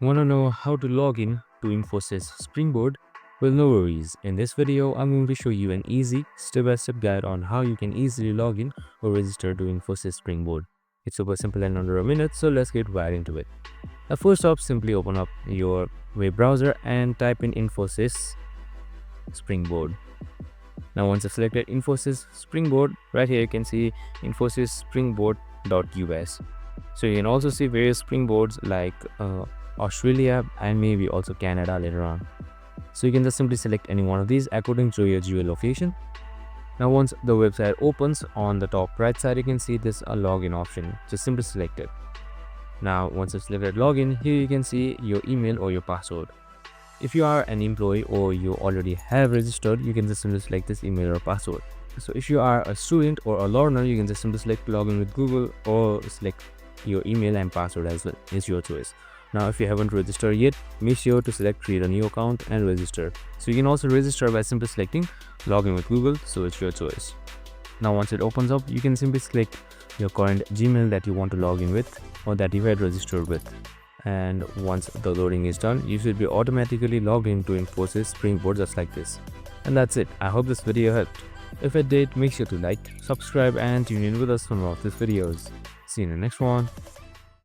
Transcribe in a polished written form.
Want to know how to log in to Infosys Springboard? Well, no worries. In this video, I'm going to show you an easy step-by-step guide on how you can easily log in or register to Infosys Springboard. It's super simple and under a minute, so let's get right into it. Now, first off, simply open up your web browser and type in Infosys Springboard. Now, once you've selected Infosys Springboard, right here you can see Infosys Springboard.us. So you can also see various springboards like Australia and maybe also Canada later on. So you can just simply select any one of these according to your geolocation. Now once the website opens, on the top right side you can see this login option. Just simply select it. Now once you've selected login, here you can see your email or your password. If you are an employee or you already have registered, you can just simply select this email or password. So if you are a student or a learner, you can just simply select login with Google or select your email and password as well. It's your choice. Now if you haven't registered yet, make sure to select create a new account and register. So you can also register by simply selecting login with Google, so it's your choice. Now once it opens up, you can simply select your current Gmail that you want to log in with or that you had registered with. And once the loading is done, you should be automatically logged into Infosys Springboard just like this. And that's it. I hope this video helped. If it did, make sure to like, subscribe and tune in with us for more of these videos. See you in the next one.